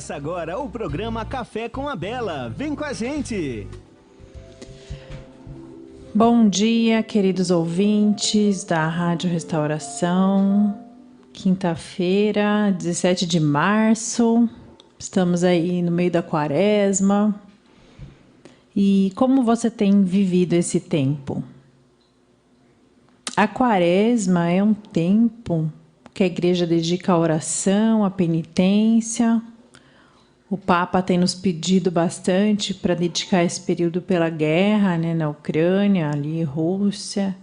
Começa agora o programa Café com a Bela. Vem com a gente! Bom dia, queridos ouvintes da Rádio Restauração. Quinta-feira, 17 de março. Estamos aí no meio da quaresma. E como você tem vivido esse tempo? A quaresma é um tempo que a igreja dedica à oração, à penitência. O Papa tem nos pedido bastante para dedicar esse período pela guerra, né, na Ucrânia, ali, Rússia.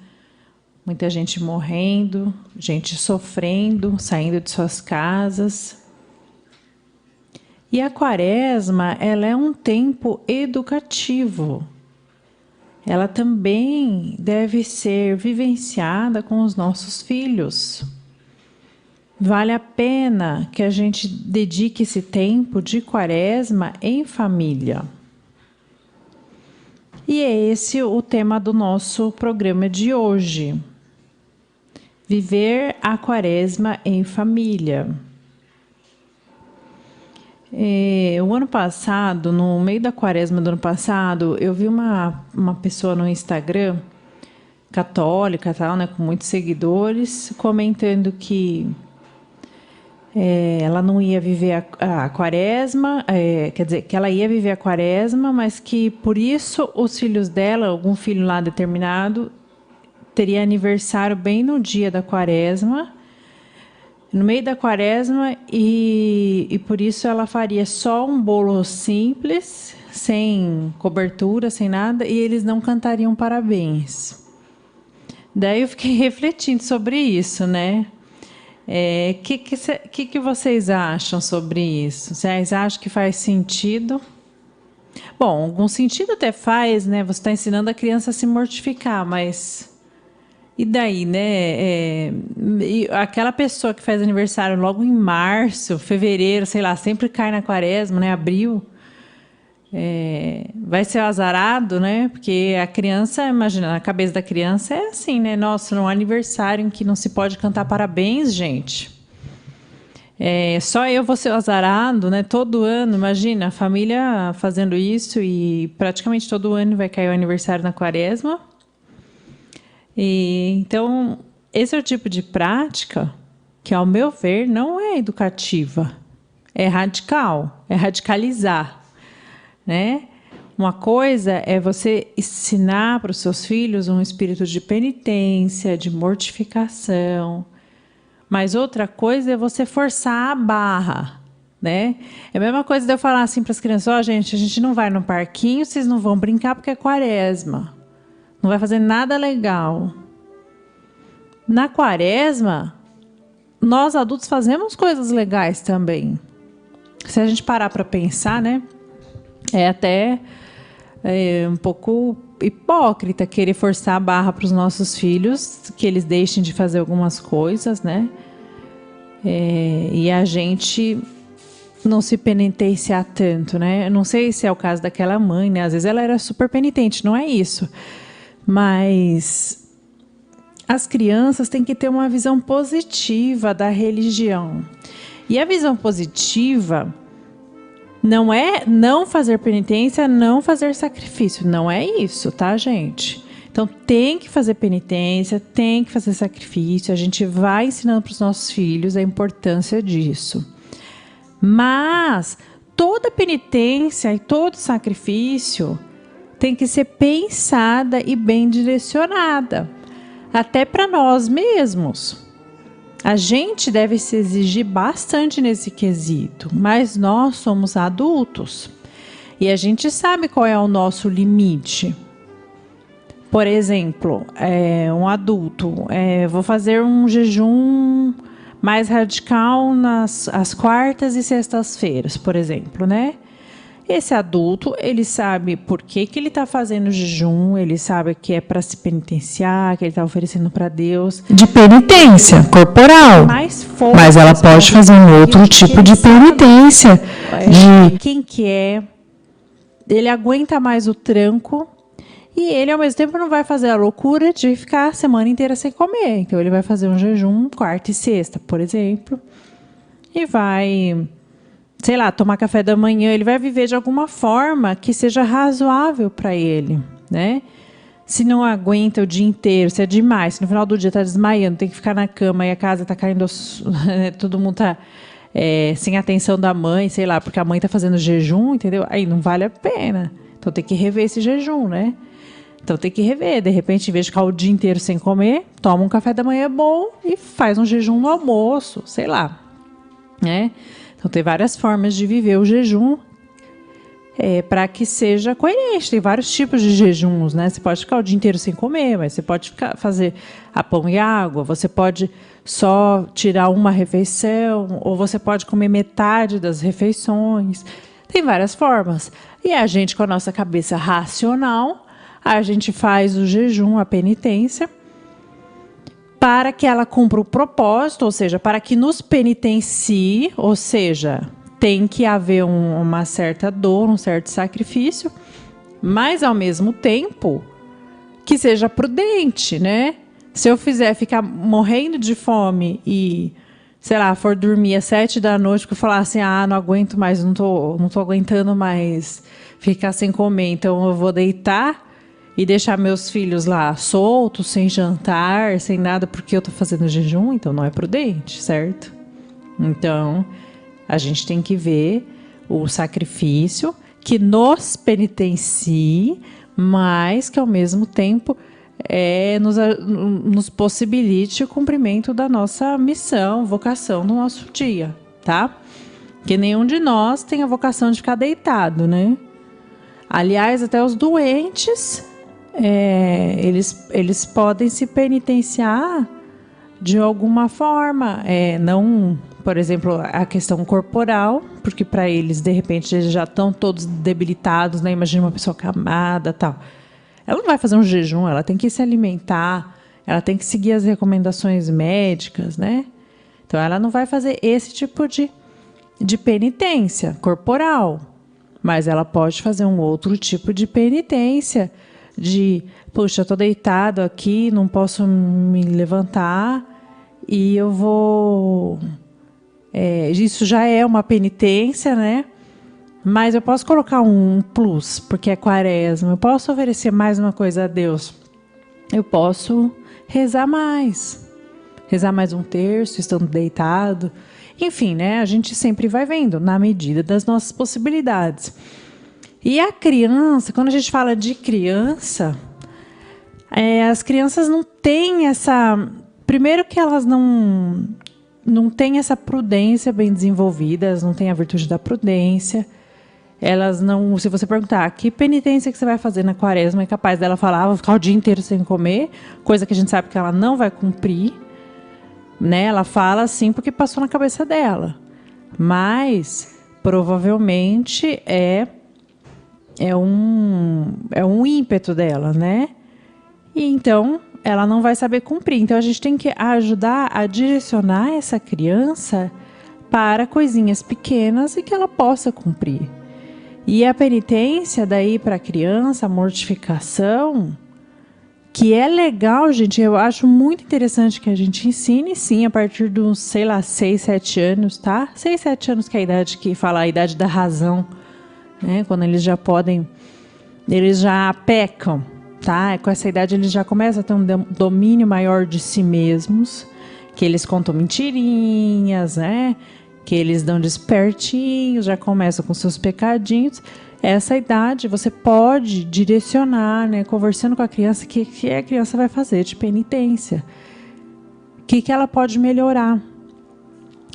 Muita gente morrendo, gente sofrendo, saindo de suas casas. E a quaresma, ela é um tempo educativo. Ela também deve ser vivenciada com os nossos filhos. Vale a pena que a gente dedique esse tempo de quaresma em família. E é esse o tema do nosso programa de hoje. Viver a quaresma em família. O ano passado, no meio da quaresma do ano passado, eu vi uma pessoa no Instagram, católica, tal, né, com muitos seguidores, comentando que ela não ia viver a quaresma, quer dizer, que ela ia viver a quaresma, mas que por isso os filhos dela, algum filho lá determinado, teria aniversário bem no dia da quaresma, no meio da quaresma, e por isso ela faria só um bolo simples, sem cobertura, sem nada, e eles não cantariam parabéns. Daí eu fiquei refletindo sobre isso, né? Que vocês acham sobre isso? Vocês acham que faz sentido? Bom, algum sentido até faz, né? Você está ensinando a criança a se mortificar, mas e daí, né? E aquela pessoa que faz aniversário logo em março, fevereiro, sei lá, sempre cai na quaresma, né? Abril, vai ser azarado, né? Porque a criança, imagina, na cabeça da criança é assim, né? Nossa, num aniversário em que não se pode cantar parabéns, gente. Só eu vou ser azarado, né? Todo ano, imagina, a família fazendo isso e praticamente todo ano vai cair o aniversário na quaresma. Então, esse é o tipo de prática que, ao meu ver, não é educativa. É radical, é radicalizar. Né? Uma coisa é você ensinar para os seus filhos um espírito de penitência, de mortificação, mas outra coisa é você forçar a barra, né? É a mesma coisa de eu falar assim para as crianças: gente, a gente não vai no parquinho, vocês não vão brincar porque é quaresma, não vai fazer nada legal. Na quaresma, nós adultos fazemos coisas legais também. Se a gente parar para pensar, né? É até um pouco hipócrita querer forçar a barra para os nossos filhos, que eles deixem de fazer algumas coisas, né? E a gente não se penitenciar tanto, né? Eu não sei se é o caso daquela mãe, né? Às vezes ela era super penitente, não é isso. Mas as crianças têm que ter uma visão positiva da religião. E a visão positiva não é não fazer penitência, não fazer sacrifício. Não é isso, tá, gente? Então, tem que fazer penitência, tem que fazer sacrifício. A gente vai ensinando para os nossos filhos a importância disso. Mas toda penitência e todo sacrifício tem que ser pensada e bem direcionada. Até para nós mesmos. A gente deve se exigir bastante nesse quesito, mas nós somos adultos e a gente sabe qual é o nosso limite. Por exemplo, um adulto, vou fazer um jejum mais radical às quartas e sextas-feiras, por exemplo, né? Esse adulto, ele sabe por que ele está fazendo jejum, ele sabe que é para se penitenciar, que ele está oferecendo para Deus. De penitência corporal. Mas ela pode fazer um outro tipo de penitência. Quem que é, ele aguenta mais o tranco e ele, ao mesmo tempo, não vai fazer a loucura de ficar a semana inteira sem comer. Então, ele vai fazer um jejum quarta e sexta, por exemplo, e vai sei lá, tomar café da manhã, ele vai viver de alguma forma que seja razoável para ele, né? Se não aguenta o dia inteiro, se é demais, se no final do dia está desmaiando, tem que ficar na cama e a casa está caindo, todo mundo está sem atenção da mãe, sei lá, porque a mãe está fazendo jejum, entendeu? Aí não vale a pena. Então tem que rever esse jejum, né? Então tem que rever. De repente, em vez de ficar o dia inteiro sem comer, toma um café da manhã bom e faz um jejum no almoço, sei lá, né? Então, tem várias formas de viver o jejum para que seja coerente. Tem vários tipos de jejuns, né? Você pode ficar o dia inteiro sem comer, mas você pode fazer a pão e água, você pode só tirar uma refeição, ou você pode comer metade das refeições. Tem várias formas. E a gente, com a nossa cabeça racional, a gente faz o jejum, a penitência, para que ela cumpra o propósito, ou seja, para que nos penitencie, ou seja, tem que haver uma certa dor, um certo sacrifício, mas ao mesmo tempo que seja prudente, né? Se eu ficar morrendo de fome e, sei lá, for dormir às 7 da noite, porque eu falar assim, não aguento mais, não tô aguentando mais ficar sem comer, então eu vou deitar e deixar meus filhos lá soltos, sem jantar, sem nada, porque eu estou fazendo jejum, então não é prudente, certo? Então, a gente tem que ver o sacrifício que nos penitencie, mas que ao mesmo tempo nos possibilite o cumprimento da nossa missão, vocação no nosso dia, tá? Que nenhum de nós tem a vocação de ficar deitado, né? Aliás, até os doentes... eles podem se penitenciar de alguma forma, não, por exemplo, a questão corporal, porque para eles, de repente, eles já estão todos debilitados, né? Imagina uma pessoa acamada, tal. Ela não vai fazer um jejum, ela tem que se alimentar, ela tem que seguir as recomendações médicas, né? Então, ela não vai fazer esse tipo de penitência corporal, mas ela pode fazer um outro tipo de penitência, puxa, eu tô deitado aqui, não posso me levantar e eu vou... isso já é uma penitência, né? Mas eu posso colocar um plus, porque é quaresma. Eu posso oferecer mais uma coisa a Deus. Eu posso rezar mais um terço, estando deitado. Enfim, né? A gente sempre vai vendo, na medida das nossas possibilidades. E a criança, quando a gente fala de criança, as crianças não têm essa... Primeiro que elas não têm essa prudência bem desenvolvida, elas não têm a virtude da prudência. Elas não... Se você perguntar, que penitência que você vai fazer na quaresma, é capaz dela falar, vou ficar o dia inteiro sem comer, coisa que a gente sabe que ela não vai cumprir, né? Ela fala assim porque passou na cabeça dela. Mas, provavelmente, é um ímpeto dela, né? E então, ela não vai saber cumprir. Então, a gente tem que ajudar a direcionar essa criança para coisinhas pequenas e que ela possa cumprir. E a penitência daí para a criança, a mortificação, que é legal, gente, eu acho muito interessante que a gente ensine, sim, a partir dos, 6, 7 anos, tá? 6, 7 anos que é a idade que fala, a idade da razão, né? Quando eles já podem, eles já pecam, tá? Com essa idade eles já começam a ter um domínio maior de si mesmos, que eles contam mentirinhas, né? Que eles dão despertinhos, já começam com seus pecadinhos. Essa idade você pode direcionar, né? Conversando com a criança, o que a criança vai fazer de penitência. O que ela pode melhorar.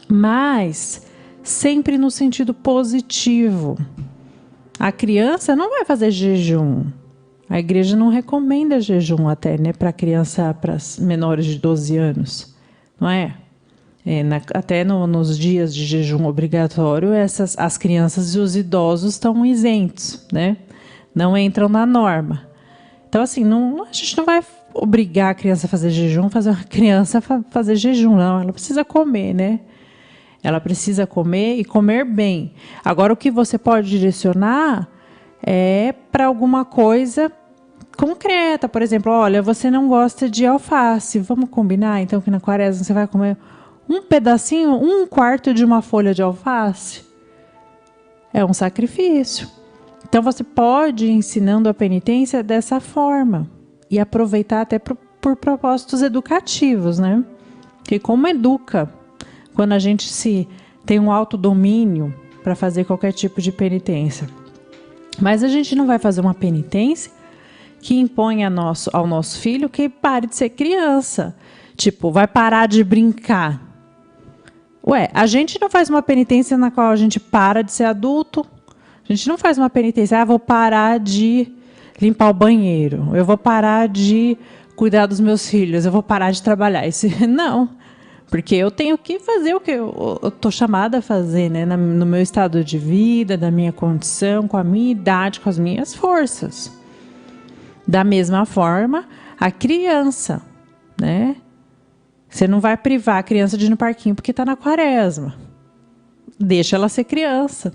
Mas sempre no sentido positivo. A criança não vai fazer jejum. A igreja não recomenda jejum até, né? Para criança, para menores de 12 anos. Não é? Até nos dias de jejum obrigatório, as crianças e os idosos estão isentos, né? Não entram na norma. Então, assim, a gente não vai obrigar a criança a fazer jejum, fazer uma criança fazer jejum, não. Ela precisa comer, né? Ela precisa comer e comer bem. Agora, o que você pode direcionar é para alguma coisa concreta. Por exemplo, olha, você não gosta de alface. Vamos combinar, então, que na quaresma você vai comer um pedacinho, 1/4 de uma folha de alface, É um sacrifício. Então você pode ir ensinando a penitência dessa forma e aproveitar até por propósitos educativos, né? Porque como educa quando a gente tem um autodomínio para fazer qualquer tipo de penitência. Mas a gente não vai fazer uma penitência que impõe ao nosso filho que pare de ser criança. Tipo, vai parar de brincar. Ué, a gente não faz uma penitência na qual a gente para de ser adulto. A gente não faz uma penitência, vou parar de limpar o banheiro, eu vou parar de cuidar dos meus filhos, eu vou parar de trabalhar. Não, porque eu tenho que fazer o que eu estou chamada a fazer, né? No meu estado de vida, da minha condição, com a minha idade, com as minhas forças. Da mesma forma, a criança, né? Você não vai privar a criança de ir no parquinho porque está na quaresma. Deixa ela ser criança,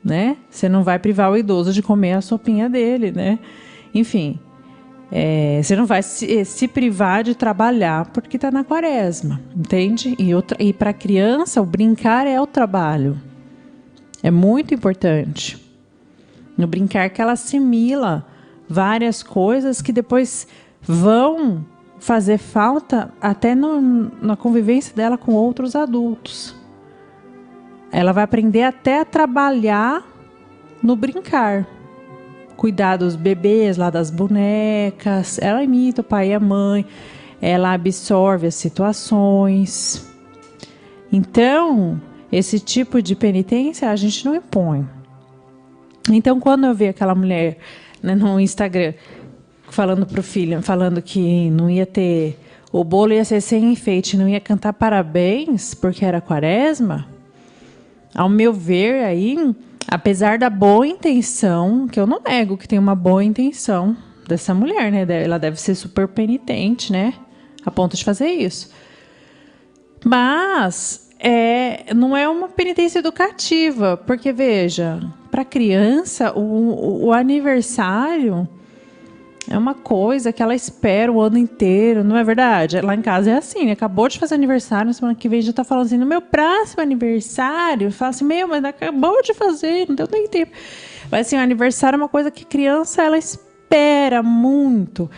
né? Você não vai privar o idoso de comer a sopinha dele, né? Enfim, você não vai se privar de trabalhar porque está na quaresma, entende? E para a criança, o brincar é o trabalho. É muito importante. No brincar que ela assimila várias coisas que depois vão fazer falta até na convivência dela com outros adultos. Ela vai aprender até a trabalhar no brincar. Cuidar dos bebês, lá das bonecas. Ela imita o pai e a mãe. Ela absorve as situações. Então, esse tipo de penitência a gente não impõe. Então, quando eu vi aquela mulher, né, no Instagram falando pro filho, falando que não ia ter, o bolo ia ser sem enfeite, não ia cantar parabéns porque era quaresma, ao meu ver aí, apesar da boa intenção, que eu não nego que tem uma boa intenção dessa mulher, né? Ela deve ser super penitente, né? A ponto de fazer isso. Mas não é uma penitência educativa, porque veja, para criança o aniversário é uma coisa que ela espera o ano inteiro, não é verdade? Lá em casa é assim, né? Acabou de fazer aniversário, na semana que vem já tá falando assim, no meu próximo aniversário, fala assim, mas acabou de fazer, não deu nem tempo. Mas assim, o aniversário é uma coisa que criança, ela espera muito.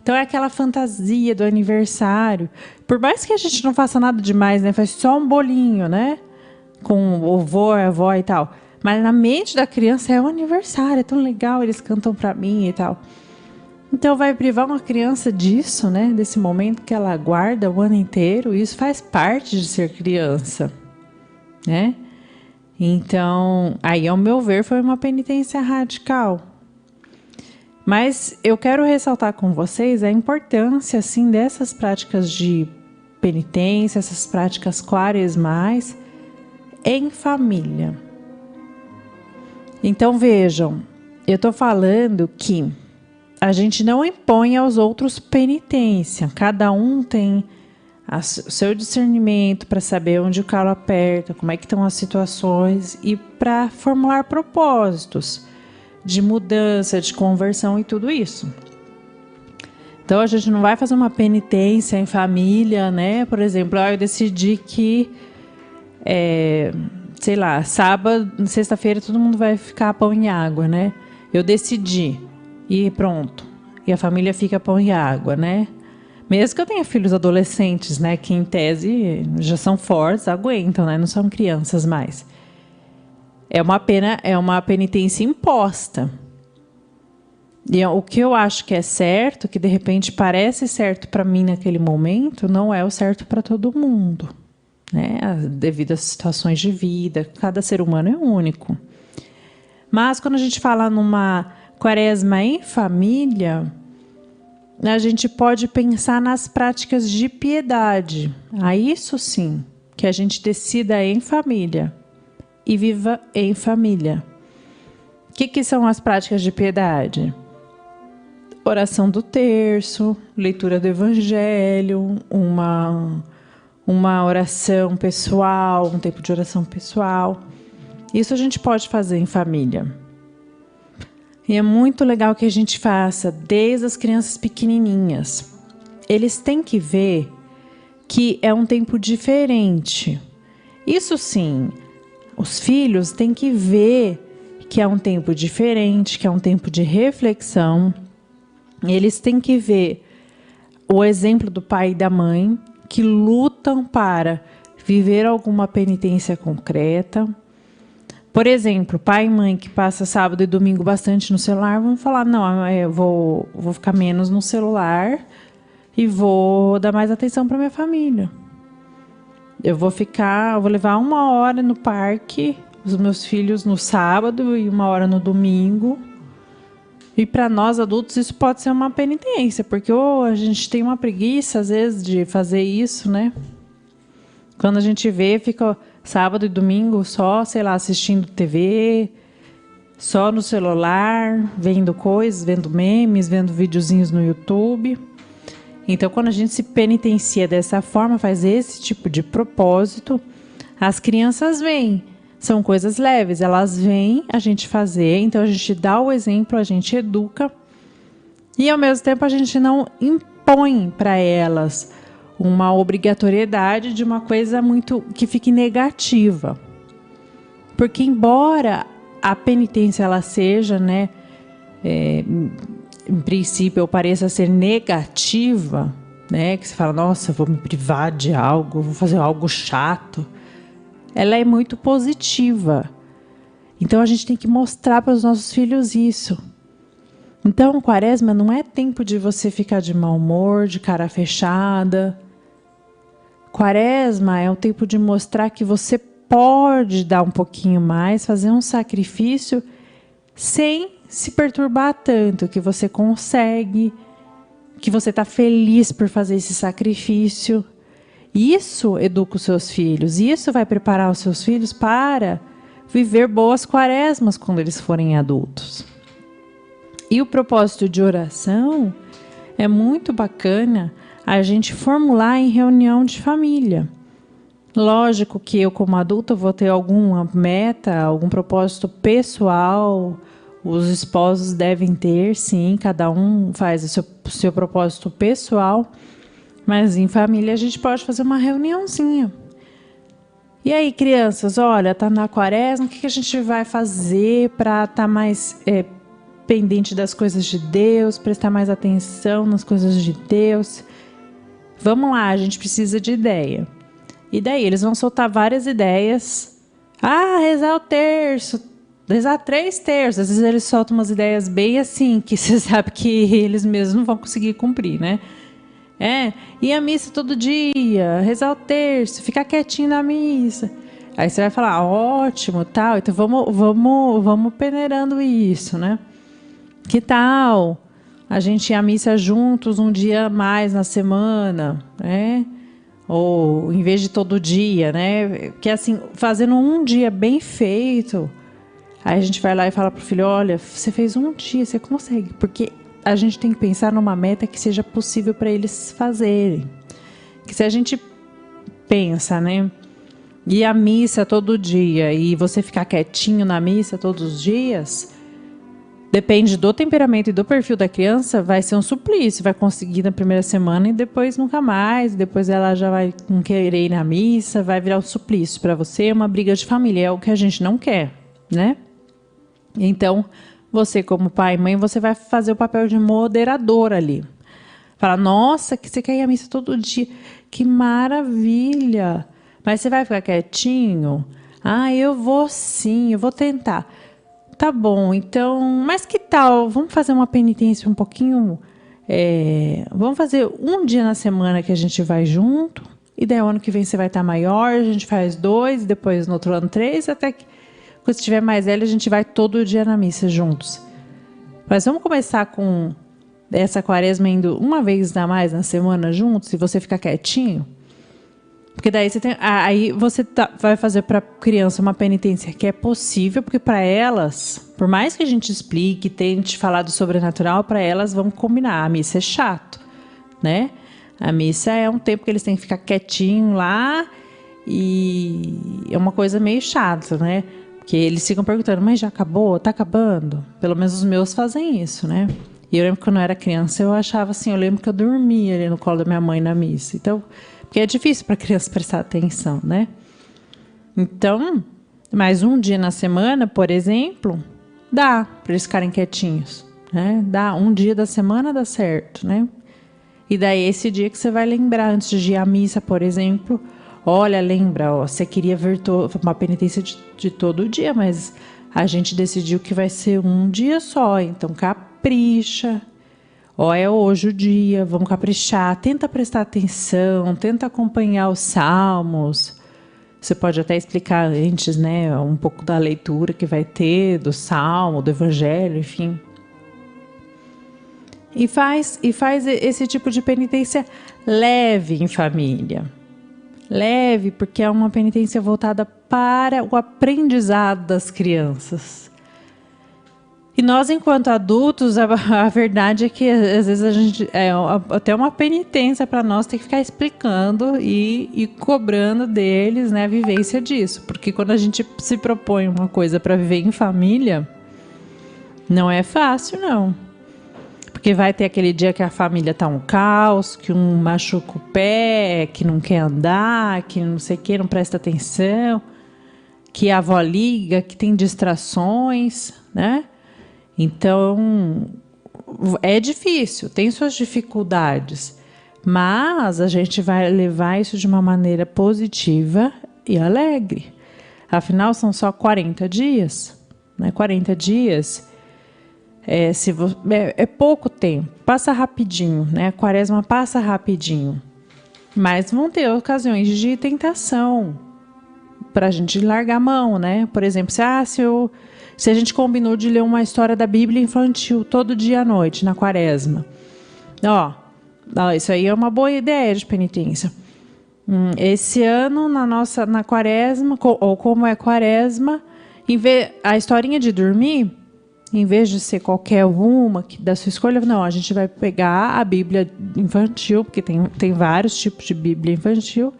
Então é aquela fantasia do aniversário. Por mais que a gente não faça nada demais, né? Faz só um bolinho, né? Com o vô, a avó e tal. Mas na mente da criança é o aniversário, é tão legal, eles cantam pra mim e tal. Então vai privar uma criança disso, né? Desse momento que ela aguarda o ano inteiro. Isso faz parte de ser criança, né? Então, aí ao meu ver foi uma penitência radical. Mas eu quero ressaltar com vocês a importância, assim, dessas práticas de penitência, essas práticas quaresmais em família. Então vejam, eu estou falando que a gente não impõe aos outros penitência. Cada um tem o seu discernimento para saber onde o calo aperta, como é que estão as situações e para formular propósitos de mudança, de conversão e tudo isso. Então a gente não vai fazer uma penitência em família, né? Por exemplo, eu decidi que, sei lá, sábado, sexta-feira todo mundo vai ficar pão e água, né? Eu decidi. E pronto. E a família fica pão e água, né? Mesmo que eu tenha filhos adolescentes, né? Que em tese já são fortes, aguentam, né? Não são crianças mais. É uma penitência imposta. E o que eu acho que é certo, que de repente parece certo para mim naquele momento, não é o certo para todo mundo, né? Devido às situações de vida, cada ser humano é único. Mas quando a gente fala numa quaresma em família, a gente pode pensar nas práticas de piedade. A isso sim, que a gente decida em família e viva em família. O que são as práticas de piedade? Oração do terço, leitura do evangelho, uma oração pessoal, um tempo de oração pessoal. Isso a gente pode fazer em família. E é muito legal que a gente faça desde as crianças pequenininhas. Eles têm que ver que é um tempo diferente. Isso sim, os filhos têm que ver que é um tempo diferente, que é um tempo de reflexão. Eles têm que ver o exemplo do pai e da mãe, que lutam para viver alguma penitência concreta. Por exemplo, pai e mãe que passa sábado e domingo bastante no celular, vão falar, não, eu vou ficar menos no celular e vou dar mais atenção para minha família. Eu vou levar 1 hora no parque, os meus filhos no sábado e 1 hora no domingo. E para nós adultos isso pode ser uma penitência, porque a gente tem uma preguiça às vezes de fazer isso, né? Quando a gente vê, fica sábado e domingo só, sei lá, assistindo TV, só no celular, vendo coisas, vendo memes, vendo videozinhos no YouTube. Então, quando a gente se penitencia dessa forma, faz esse tipo de propósito, as crianças vêm. São coisas leves, elas vêm a gente fazer, então a gente dá o exemplo, a gente educa e ao mesmo tempo a gente não impõe para elas uma obrigatoriedade de uma coisa muito que fique negativa. Porque embora a penitência ela seja, né, em princípio pareça ser negativa, né, que você fala, nossa, vou me privar de algo, vou fazer algo chato, ela é muito positiva. Então a gente tem que mostrar para os nossos filhos isso. Então, Quaresma não é tempo de você ficar de mau humor, de cara fechada. Quaresma é o tempo de mostrar que você pode dar um pouquinho mais, fazer um sacrifício sem se perturbar tanto, que você consegue, que você está feliz por fazer esse sacrifício. Isso educa os seus filhos, isso vai preparar os seus filhos para viver boas quaresmas quando eles forem adultos. E o propósito de oração é muito bacana a gente formular em reunião de família. Lógico que eu, como adulta, vou ter alguma meta, algum propósito pessoal. Os esposos devem ter, sim, cada um faz o seu propósito pessoal. Mas em família a gente pode fazer uma reuniãozinha. E aí, crianças, olha, tá na quaresma, o que a gente vai fazer para estar mais pendente das coisas de Deus, prestar mais atenção nas coisas de Deus? Vamos lá, a gente precisa de ideia. E daí, eles vão soltar várias ideias. Rezar o terço, rezar 3 terços. Às vezes eles soltam umas ideias bem assim, que você sabe que eles mesmos não vão conseguir cumprir, né? Ir à missa todo dia, rezar o terço, ficar quietinho na missa. Aí você vai falar, ótimo, tal, então vamos peneirando isso, né? Que tal a gente ir à missa juntos um dia a mais na semana, né? Ou em vez de todo dia, né? Que assim, fazendo um dia bem feito, aí a gente vai lá e fala pro filho, olha, você fez um dia, você consegue, porque a gente tem que pensar numa meta que seja possível para eles fazerem. Que se a gente pensa, né? Ir à missa todo dia e você ficar quietinho na missa todos os dias, depende do temperamento e do perfil da criança, vai ser um suplício. Vai conseguir na primeira semana e depois nunca mais. Depois ela já vai não querer ir na missa, vai virar um suplício para você, uma briga de família. É o que a gente não quer, né? Então, você como pai e mãe, você vai fazer o papel de moderador ali. Fala, nossa, que você quer ir à missa todo dia. Que maravilha. Mas você vai ficar quietinho? Eu vou sim, eu vou tentar. Tá bom, então, mas que tal? Vamos fazer uma penitência um pouquinho... vamos fazer um dia na semana que a gente vai junto. E daí o ano que vem você vai estar maior, a gente faz 2, depois no outro ano 3, até que... Quando estiver mais velho, a gente vai todo dia na missa juntos. Mas vamos começar com essa quaresma indo uma vez a mais na semana juntos, e você ficar quietinho. Porque daí você vai fazer para a criança uma penitência que é possível, porque para elas, por mais que a gente explique, tente falar do sobrenatural, para elas vamos combinar. A missa é chato, né? A missa é um tempo que eles têm que ficar quietinho lá, e é uma coisa meio chata, né? Que eles ficam perguntando, mas já acabou? Tá acabando? Pelo menos os meus fazem isso, né? E eu lembro que quando eu era criança, eu achava assim, eu lembro que eu dormia ali no colo da minha mãe na missa. Então, porque é difícil para a criança prestar atenção, né? Então, Mas um dia na semana, por exemplo, dá para eles ficarem quietinhos, né? Dá um dia da semana, dá certo, né? E daí esse dia que você vai lembrar, antes de ir à missa, por exemplo, olha, lembra, ó, você queria ver uma penitência de todo dia, mas a gente decidiu que vai ser um dia só, então capricha. Ó, é hoje o dia, vamos caprichar, tenta prestar atenção, tenta acompanhar os salmos. Você pode até explicar antes, né, um pouco da leitura que vai ter, do salmo, do evangelho, enfim. E faz esse tipo de penitência leve em família. Leve, porque é uma penitência voltada para o aprendizado das crianças. E nós, enquanto adultos, a verdade é que às vezes a gente até uma penitência para nós ter que ficar explicando e cobrando deles, né, a vivência disso. Porque quando a gente se propõe uma coisa para viver em família, não é fácil, não. Porque vai ter aquele dia que a família tá um caos, que um machuca o pé, que não quer andar, que não sei o que, não presta atenção, que a avó liga, que tem distrações, né? Então, é difícil, tem suas dificuldades, mas a gente vai levar isso de uma maneira positiva e alegre. Afinal, são só 40 dias, né? 40 dias é pouco tempo, passa rapidinho, né? A quaresma passa rapidinho, mas vão ter ocasiões de tentação para a gente largar a mão, né? Por exemplo, se a gente combinou de ler uma história da Bíblia infantil todo dia à noite, na quaresma. Isso aí é uma boa ideia de penitência. Esse ano, na quaresma, ou como é quaresma, a historinha de dormir, em vez de ser qualquer uma da sua escolha, não, a gente vai pegar a Bíblia infantil, porque tem vários tipos de Bíblia infantil,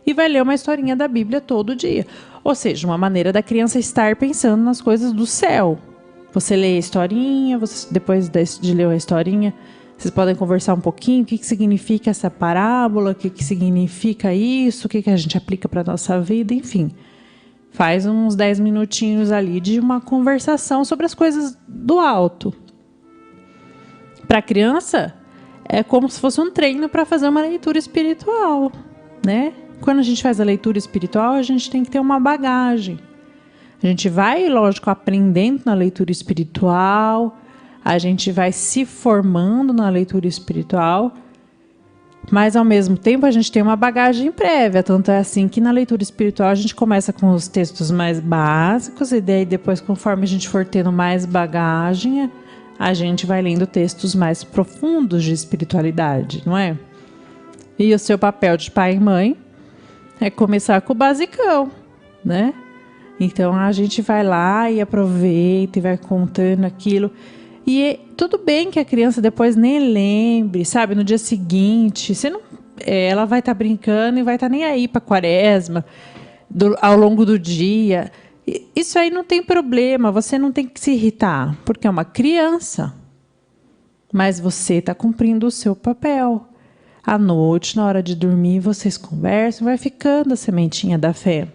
e vai ler uma historinha da Bíblia todo dia. Ou seja, uma maneira da criança estar pensando nas coisas do céu. Você lê a historinha, depois de ler a historinha, vocês podem conversar um pouquinho, o que significa essa parábola, o que significa isso, o que a gente aplica para a nossa vida, enfim. Faz uns 10 minutinhos ali de uma conversação sobre as coisas do alto. Para a criança, é como se fosse um treino para fazer uma leitura espiritual, né? Quando a gente faz a leitura espiritual, a gente tem que ter uma bagagem. A gente vai, lógico, aprendendo na leitura espiritual, a gente vai se formando na leitura espiritual, mas, ao mesmo tempo, a gente tem uma bagagem prévia. Tanto é assim que na leitura espiritual a gente começa com os textos mais básicos e daí depois, conforme a gente for tendo mais bagagem, a gente vai lendo textos mais profundos de espiritualidade, não é? E o seu papel de pai e mãe é começar com o basicão, né? Então, a gente vai lá e aproveita e vai contando aquilo. E tudo bem que a criança depois nem lembre, sabe? No dia seguinte, ela vai estar brincando e vai estar nem aí para a quaresma, ao longo do dia. Isso aí não tem problema, você não tem que se irritar, porque é uma criança. Mas você está cumprindo o seu papel. À noite, na hora de dormir, vocês conversam, vai ficando a sementinha da fé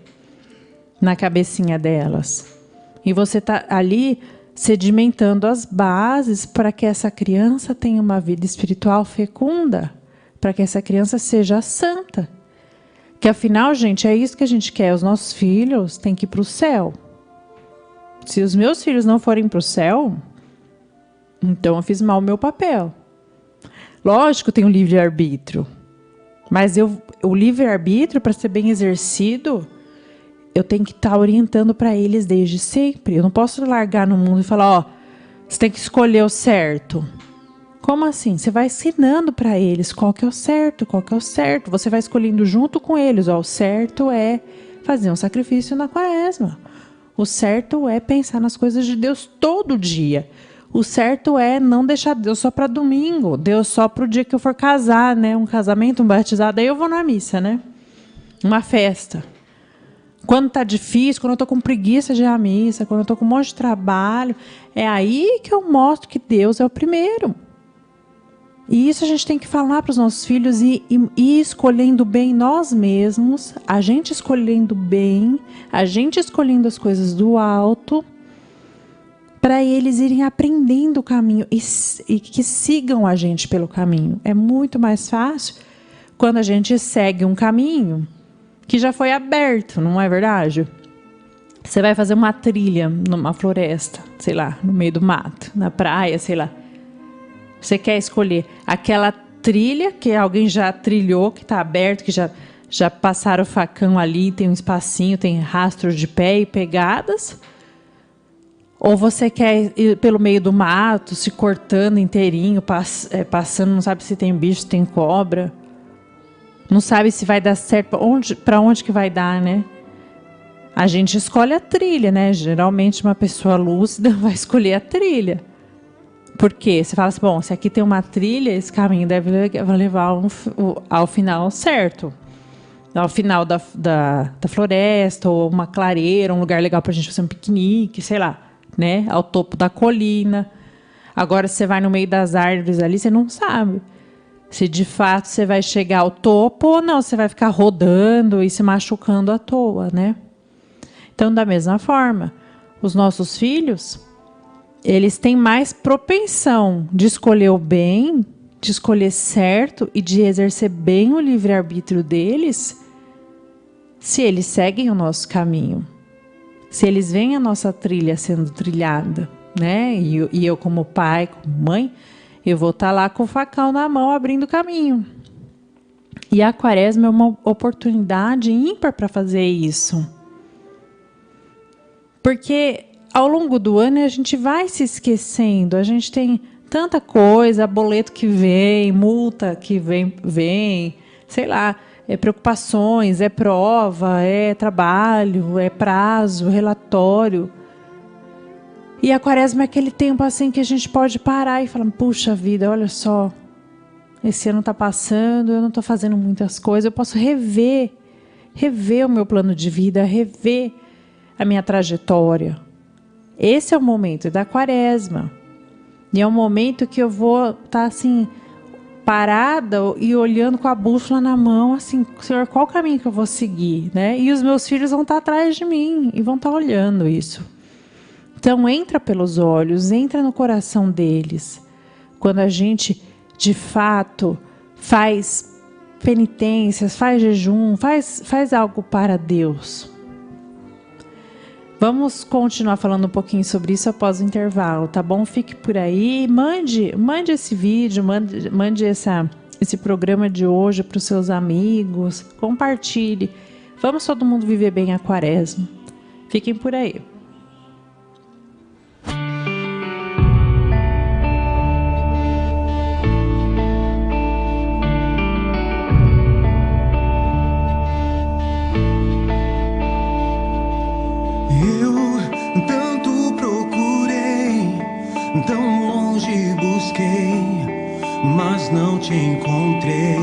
na cabecinha delas. E você está ali sedimentando as bases para que essa criança tenha uma vida espiritual fecunda, para que essa criança seja santa. Que afinal, gente, é isso que a gente quer. Os nossos filhos têm que ir para o céu. Se os meus filhos não forem para o céu, então eu fiz mal o meu papel. Lógico, tem o livre-arbítrio, mas o livre-arbítrio, para ser bem exercido, eu tenho que estar orientando para eles desde sempre. Eu não posso largar no mundo e falar, você tem que escolher o certo. Como assim? Você vai ensinando para eles qual que é o certo, qual que é o certo. Você vai escolhendo junto com eles. O certo é fazer um sacrifício na quaresma. O certo é pensar nas coisas de Deus todo dia. O certo é não deixar Deus só para domingo. Deus só para o dia que eu for casar, né? Um casamento, um batizado. Aí eu vou na missa, né? Uma festa. Quando tá difícil, quando eu tô com preguiça de ir à missa, quando eu tô com um monte de trabalho, é aí que eu mostro que Deus é o primeiro. E isso a gente tem que falar para os nossos filhos e escolhendo bem nós mesmos, a gente escolhendo bem, a gente escolhendo as coisas do alto, para eles irem aprendendo o caminho e que sigam a gente pelo caminho. É muito mais fácil quando a gente segue um caminho que já foi aberto, não é verdade? Você vai fazer uma trilha numa floresta, sei lá, no meio do mato, na praia, sei lá. Você quer escolher aquela trilha que alguém já trilhou, que está aberto, que já passaram o facão ali, tem um espacinho, tem rastros de pé e pegadas? Ou você quer ir pelo meio do mato, se cortando inteirinho, passando, não sabe se tem bicho, se tem cobra, não sabe se vai dar certo, para onde que vai dar, né? A gente escolhe a trilha, né? Geralmente uma pessoa lúcida vai escolher a trilha. Por quê? Você fala assim, bom, se aqui tem uma trilha, esse caminho deve levar ao final certo. Ao final da floresta, ou uma clareira, um lugar legal para a gente fazer um piquenique, sei lá, né? Ao topo da colina. Agora, se você vai no meio das árvores ali, você não sabe se de fato você vai chegar ao topo ou não. Você vai ficar rodando e se machucando à toa, né? Então, da mesma forma, os nossos filhos, eles têm mais propensão de escolher o bem, de escolher certo e de exercer bem o livre-arbítrio deles, se eles seguem o nosso caminho, se eles veem a nossa trilha sendo trilhada, né? E eu como pai, como mãe, eu vou estar lá com o facão na mão abrindo o caminho. E a Quaresma é uma oportunidade ímpar para fazer isso. Porque ao longo do ano a gente vai se esquecendo, a gente tem tanta coisa, boleto que vem, multa que vem, sei lá, preocupações, prova, trabalho, prazo, relatório. E a Quaresma é aquele tempo assim que a gente pode parar e falar, puxa vida, olha só, esse ano está passando, eu não estou fazendo muitas coisas, eu posso rever o meu plano de vida, rever a minha trajetória. Esse é o momento da Quaresma. E é um momento que eu vou estar assim, parada e olhando com a bússola na mão, assim, Senhor, qual caminho que eu vou seguir, né? E os meus filhos vão estar atrás de mim e vão estar olhando isso. Então, entra pelos olhos, entra no coração deles. Quando a gente, de fato, faz penitências, faz jejum, faz algo para Deus. Vamos continuar falando um pouquinho sobre isso após o intervalo, tá bom? Fique por aí, mande esse vídeo, mande esse programa de hoje para os seus amigos, compartilhe. Vamos todo mundo viver bem a Quaresma. Fiquem por aí. Tão longe busquei, mas não te encontrei.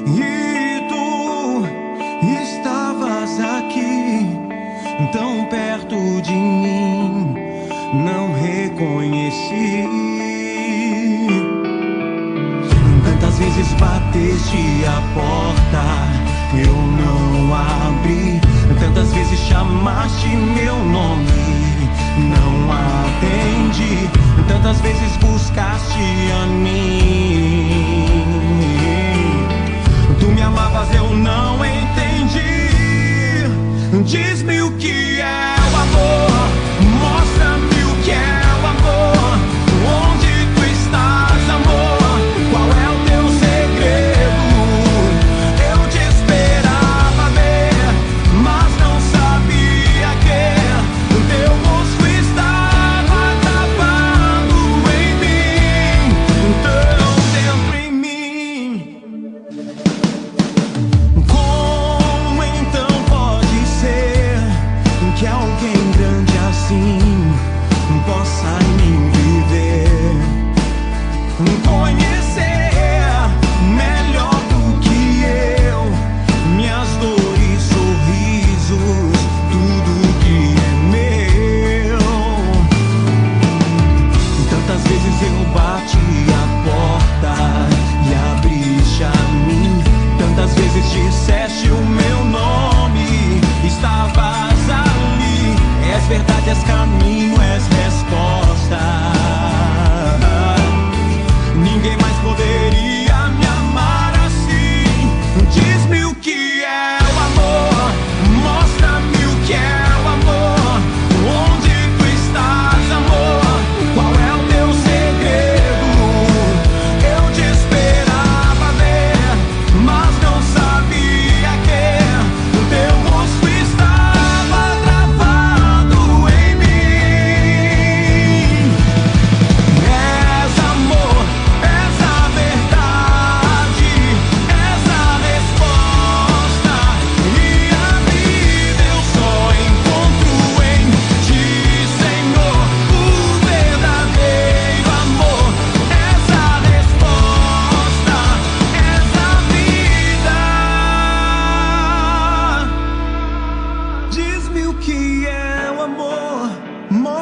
E tu estavas aqui, tão perto de mim, não reconheci. Tantas vezes bateste a porta, eu não abri. Tantas vezes chamaste meu nome, não atendi. Tantas vezes buscaste a mim. Tu me amavas, eu não entendi. Diz-me o que é o amor, mostra-me o que é o amor. Onde tu estás, amor? Qual é o teu segredo? Eu te esperava ver, mas não sabia que teu rosto estava tapado em mim.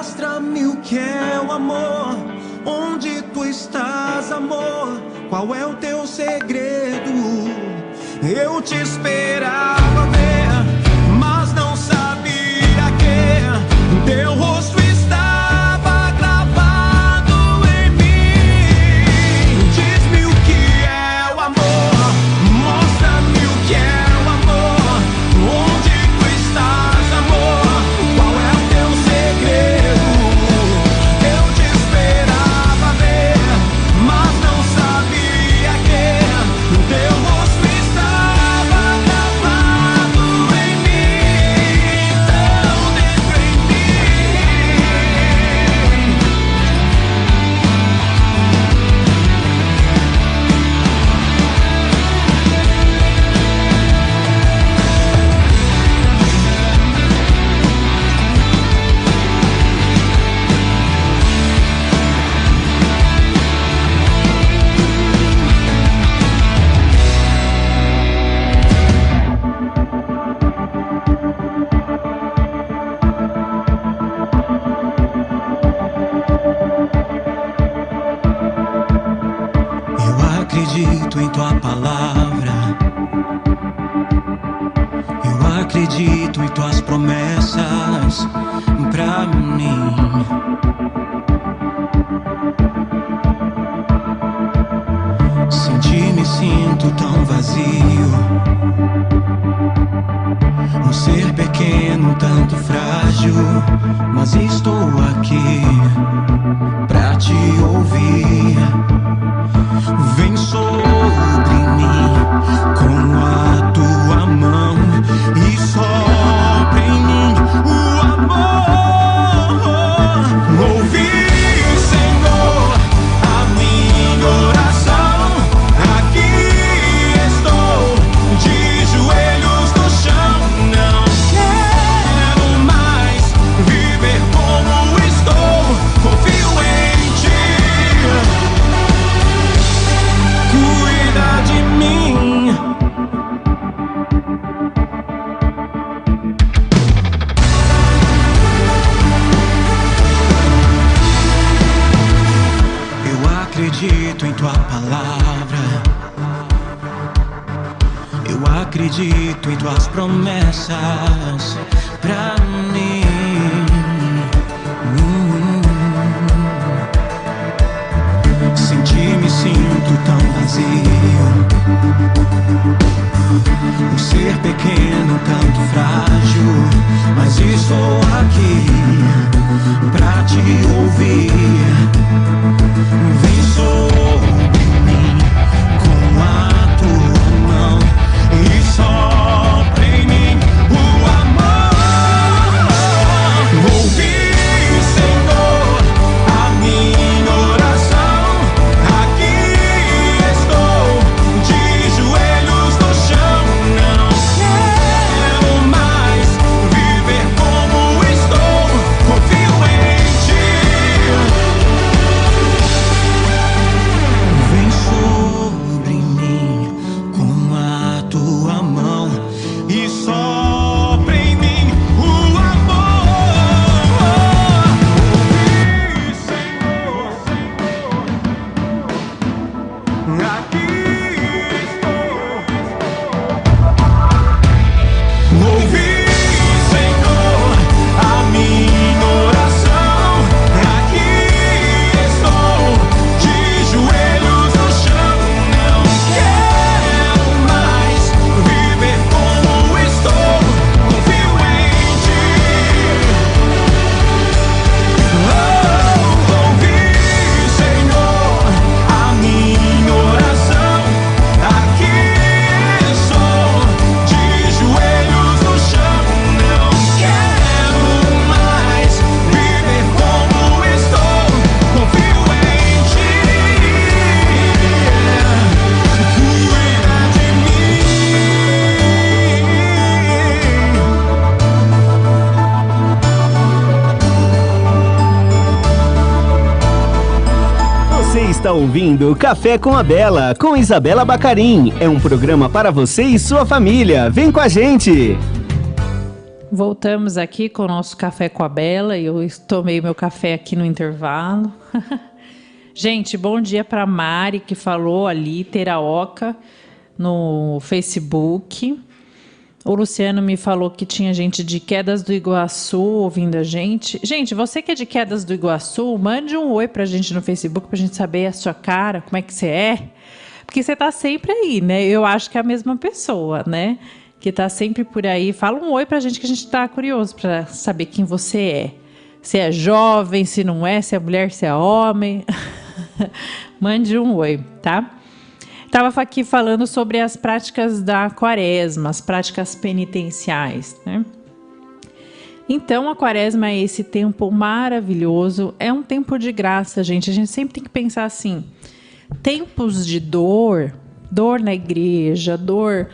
Mostra-me o que é o amor. Onde tu estás, amor? Qual é o teu segredo? Eu te esperava ver, mas não sabia que teu rosto estava gravado em mim. Diz-me o que é o amor. Mostra-me o que é o amor. Onde tu estás, amor? Qual é o teu segredo? Eu te esperava ver, mas não sabia que teu rosto estava gravado em mim, tão dentro em mim. Eu acredito em tua palavra. Eu acredito em tuas promessas pra mim. Sem ti me sinto tão vazio. Um ser pequeno, tanto frágil, mas estou aqui pra te ouvir. Vem sobre mim com a tua mão e sopra em mim o amor. Ouvi, Senhor, a minha oração. Aqui estou, de joelhos no chão. Não quero mais viver como estou. Confio em ti. Cuida de mim. Eu acredito em tua palavra. Eu acredito em tuas promessas pra mim. Sem ti me sinto tão vazio. Um ser pequeno, tanto frágil, mas estou aqui pra te ouvir. Vem sobre mim com a tua mão e sopra em mim o amor. Ouvi, Senhor, a minha oração. Aqui estou, de joelhos no chão. Não quero mais viver como estou. Confio em ti. Vem sobre mim com a tua mão e sopra em mim o amor. Ouvi, Senhor, aqui estou. Ouvi, Senhor, a minha oração. Aqui estou, de joelhos no chão. Não quero mais viver como estou. Confio em ti. Ouvi, Senhor, a minha oração. Aqui estou, de joelhos no chão. Não quero mais viver como estou. Confio em ti. Cuida de mim. Você está ouvindo Café com a Bela, com Isabela Bacarim. É um programa para você e sua família. Vem com a gente! Voltamos aqui com o nosso Café com a Bela. Eu tomei meu café aqui no intervalo. Gente, bom dia para Mari, que falou ali, Teraoca, no Facebook. O Luciano me falou que tinha gente de Quedas do Iguaçu ouvindo a gente. Gente, você que é de Quedas do Iguaçu, mande um oi pra gente no Facebook pra gente saber a sua cara, como é que você é. Porque você tá sempre aí, né? Eu acho que é a mesma pessoa, né? Que tá sempre por aí. Fala um oi pra gente que a gente tá curioso pra saber quem você é. Se é jovem, se não é, se é mulher, se é homem. Mande um oi, tá? Estava aqui falando sobre as práticas da quaresma, as práticas penitenciais, né? Então, a quaresma é esse tempo maravilhoso, é um tempo de graça, gente. A gente sempre tem que pensar assim, tempos de dor na igreja, dor...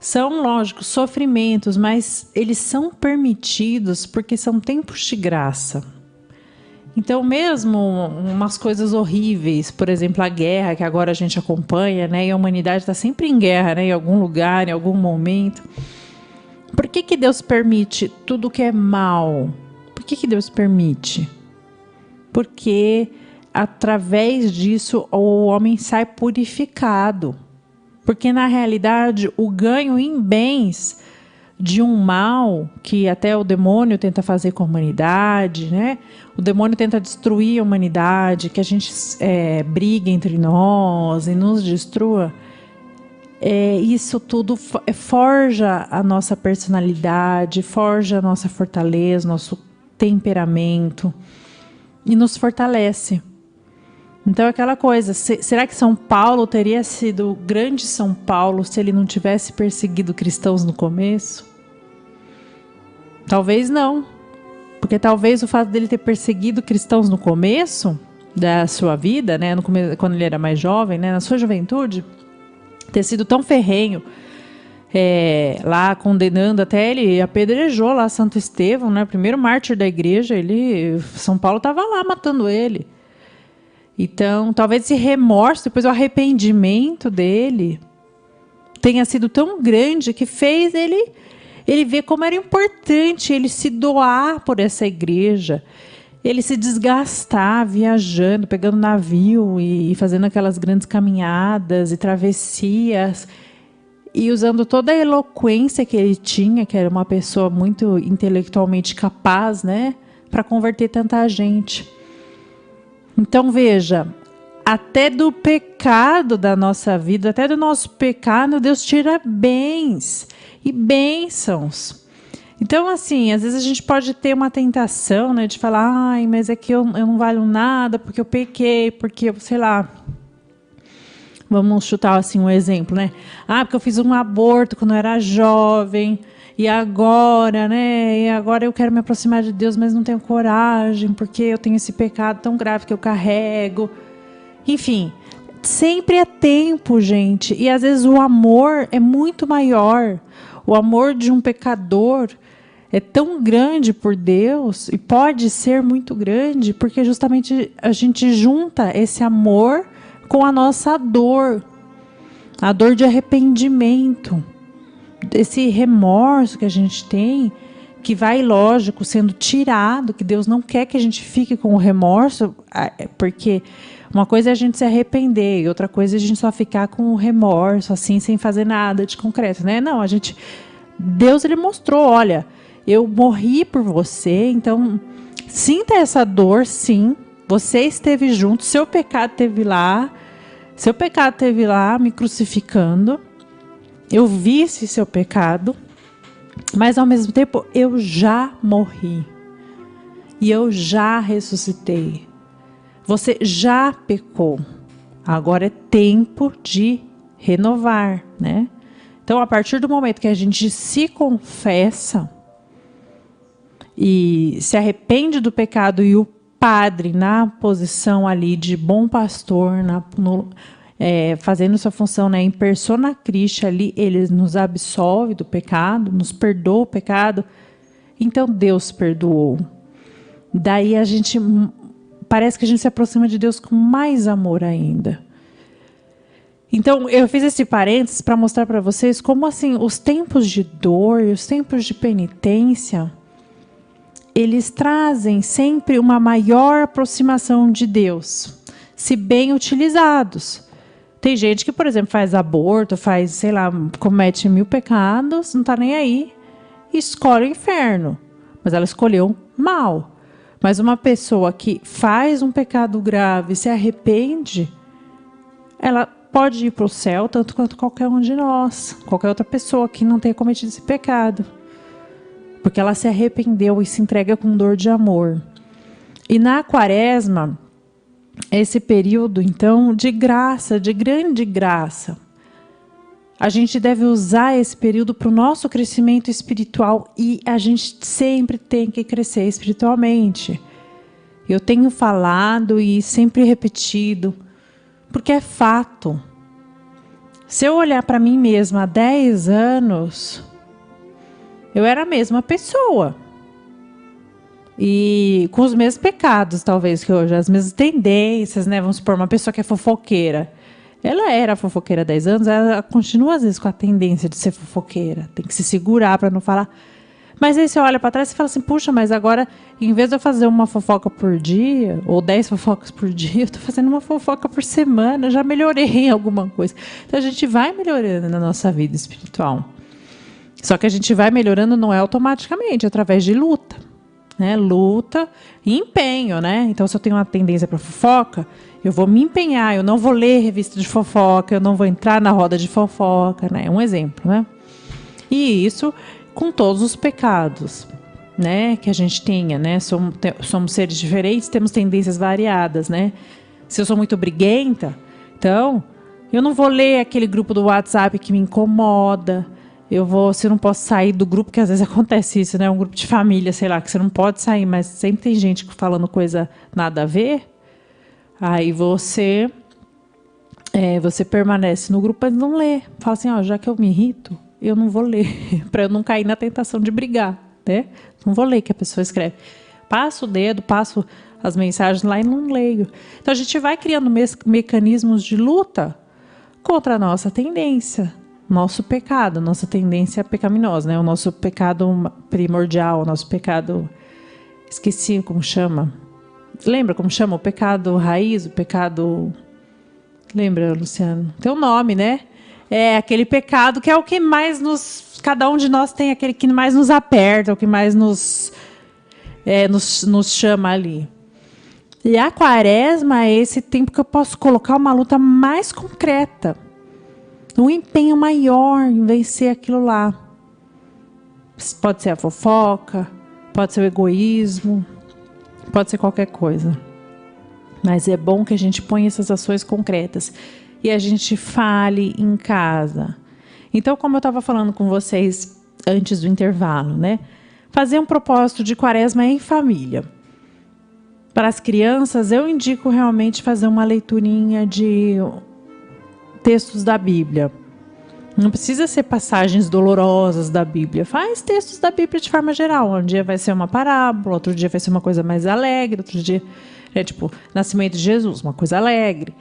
São, lógico, sofrimentos, mas eles são permitidos porque são tempos de graça. Então, mesmo umas coisas horríveis, por exemplo, a guerra, que agora a gente acompanha, né? E a humanidade está sempre em guerra, né? Em algum lugar, em algum momento. Por que Deus permite tudo que é mal? Por que Deus permite? Porque, através disso, o homem sai purificado. Porque, na realidade, o ganho em bens de um mal que até o demônio tenta fazer com a humanidade, né? O demônio tenta destruir a humanidade, que a gente brigue entre nós e nos destrua. Isso tudo forja a nossa personalidade, forja a nossa fortaleza, nosso temperamento e nos fortalece. Então, aquela coisa, será que São Paulo teria sido grande São Paulo se ele não tivesse perseguido cristãos no começo? Talvez não. Porque talvez o fato dele ter perseguido cristãos no começo da sua vida, né, no começo, quando ele era mais jovem, né, na sua juventude, ter sido tão ferrenho, lá condenando, até ele apedrejou lá Santo Estevão, né, primeiro mártir da igreja, São Paulo estava lá matando ele. Então, talvez esse remorso, depois o arrependimento dele, tenha sido tão grande que fez ele ver como era importante ele se doar por essa igreja, ele se desgastar viajando, pegando navio e fazendo aquelas grandes caminhadas e travessias e usando toda a eloquência que ele tinha, que era uma pessoa muito intelectualmente capaz, né, para converter tanta gente. Então, veja, até do pecado da nossa vida, até do nosso pecado, Deus tira bens e bênçãos. Então, assim, às vezes a gente pode ter uma tentação, né, de falar, ai, mas é que eu não valho nada porque eu pequei, porque eu, sei lá, vamos chutar assim um exemplo, né? Ah, porque eu fiz um aborto quando eu era jovem, e agora, né? E agora eu quero me aproximar de Deus, mas não tenho coragem, porque eu tenho esse pecado tão grave que eu carrego. Enfim, sempre é tempo, gente. E às vezes o amor é muito maior. O amor de um pecador é tão grande por Deus, e pode ser muito grande, porque justamente a gente junta esse amor com a nossa dor. A dor de arrependimento. Esse remorso que a gente tem, que vai, lógico, sendo tirado, que Deus não quer que a gente fique com o remorso, porque uma coisa é a gente se arrepender, e outra coisa é a gente só ficar com o remorso, assim, sem fazer nada de concreto, né? Não, Deus, ele mostrou, olha, eu morri por você, então sinta essa dor, sim, você esteve junto, seu pecado esteve lá me crucificando, eu vi esse seu pecado, mas ao mesmo tempo eu já morri. E eu já ressuscitei. Você já pecou. Agora é tempo de renovar, né? Então, a partir do momento que a gente se confessa e se arrepende do pecado, e o padre, na posição ali de bom pastor, fazendo sua função, né, em persona Christi ali, ele nos absolve do pecado, nos perdoa o pecado. Então Deus perdoou. Daí parece que a gente se aproxima de Deus com mais amor ainda. Então, eu fiz esse parênteses para mostrar para vocês como, assim, os tempos de dor e os tempos de penitência, eles trazem sempre uma maior aproximação de Deus, se bem utilizados. Tem gente que, por exemplo, faz aborto, faz, sei lá, comete 1000 pecados, não está nem aí, e escolhe o inferno. Mas ela escolheu mal. Mas uma pessoa que faz um pecado grave, se arrepende, ela pode ir para o céu, tanto quanto qualquer um de nós, qualquer outra pessoa que não tenha cometido esse pecado. Porque ela se arrependeu e se entrega com dor de amor. E na quaresma, esse período, então, de graça, de grande graça, a gente deve usar esse período para o nosso crescimento espiritual e a gente sempre tem que crescer espiritualmente. Eu tenho falado e sempre repetido, porque é fato. Se eu olhar para mim mesma há 10 anos, eu era a mesma pessoa. E com os mesmos pecados, talvez, que hoje, as mesmas tendências, né? Vamos supor, uma pessoa que é fofoqueira. Ela era fofoqueira há 10 anos, ela continua, às vezes, com a tendência de ser fofoqueira. Tem que se segurar para não falar. Mas aí você olha para trás e fala assim, puxa, mas agora, em vez de eu fazer uma fofoca por dia, ou 10 fofocas por dia, eu estou fazendo uma fofoca por semana, já melhorei em alguma coisa. Então, a gente vai melhorando na nossa vida espiritual. Só que a gente vai melhorando não é automaticamente, é através de luta. Né? Luta e empenho, né? Então, se eu tenho uma tendência para fofoca, eu vou me empenhar, eu não vou ler revista de fofoca, eu não vou entrar na roda de fofoca, né? Um exemplo, né? E isso com todos os pecados, né? Que a gente tenha, né? Somos seres diferentes, temos tendências variadas, né? Se eu sou muito briguenta, então, eu não vou ler aquele grupo do WhatsApp que me incomoda. Se eu não posso sair do grupo, que às vezes acontece isso, né? Um grupo de família, sei lá, que você não pode sair, mas sempre tem gente falando coisa nada a ver. Aí você permanece no grupo, mas não lê. Fala assim, já que eu me irrito, eu não vou ler, para eu não cair na tentação de brigar, né? Não vou ler o que a pessoa escreve. Passo o dedo, passo as mensagens lá e não leio. Então, a gente vai criando mecanismos de luta contra a nossa tendência, nosso pecado, nossa tendência pecaminosa, né? O nosso pecado primordial, o nosso pecado... Esqueci como chama. Lembra como chama? O pecado raiz, o pecado... Lembra, Luciano? Tem um nome, né? É aquele pecado que é o que mais nos... Cada um de nós tem aquele que mais nos aperta, o que mais nos chama ali. E a quaresma é esse tempo que eu posso colocar uma luta mais concreta. Um empenho maior em vencer aquilo lá. Pode ser a fofoca, pode ser o egoísmo, pode ser qualquer coisa. Mas é bom que a gente ponha essas ações concretas e a gente fale em casa. Então, como eu estava falando com vocês antes do intervalo, né? Fazer um propósito de quaresma em família. Para as crianças, eu indico realmente fazer uma leiturinha de textos da Bíblia. Não precisa ser passagens dolorosas da Bíblia. Faz textos da Bíblia de forma geral. Um dia vai ser uma parábola, outro dia vai ser uma coisa mais alegre, outro dia tipo Nascimento de Jesus, uma coisa alegre.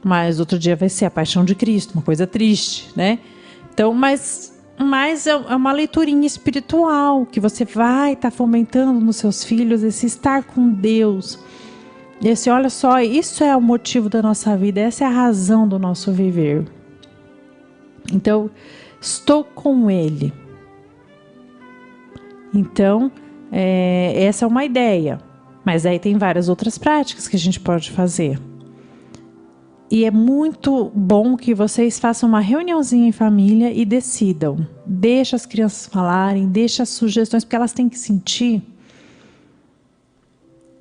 Mas outro dia vai ser a Paixão de Cristo, uma coisa triste, né? Então, mas é uma leiturinha espiritual que você vai estar fomentando nos seus filhos, esse estar com Deus. Esse, olha só, isso é o motivo da nossa vida, essa é a razão do nosso viver. Então, estou com Ele. Então, essa é uma ideia. Mas aí tem várias outras práticas que a gente pode fazer. E é muito bom que vocês façam uma reuniãozinha em família e decidam. Deixa as crianças falarem, deixa as sugestões, porque elas têm que sentir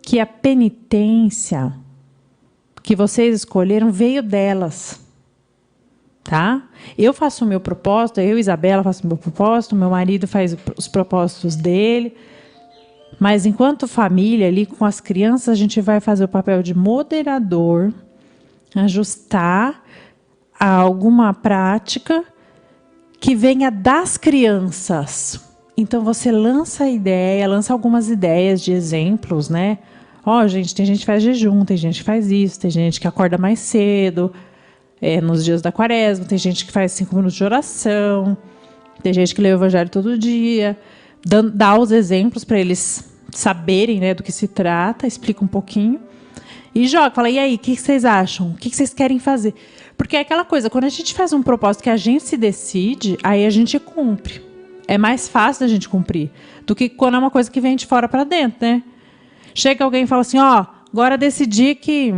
que a penitência que vocês escolheram veio delas. Tá? Eu faço o meu propósito, eu, Isabela, faço o meu propósito, meu marido faz os propósitos dele. Mas enquanto família, ali com as crianças, a gente vai fazer o papel de moderador, ajustar a alguma prática que venha das crianças. Então, você lança a ideia, lança algumas ideias de exemplos, né? Gente, tem gente que faz jejum, tem gente que faz isso, tem gente que acorda mais cedo. nos dias da quaresma, tem gente que faz 5 minutos de oração, tem gente que lê o evangelho todo dia, dá os exemplos para eles saberem, né, do que se trata, explica um pouquinho e joga, fala, e aí, o que vocês acham? O que vocês querem fazer? Porque é aquela coisa, quando a gente faz um propósito que a gente se decide, aí a gente cumpre. É mais fácil da gente cumprir do que quando é uma coisa que vem de fora para dentro, né? Chega alguém e fala assim, agora decidi que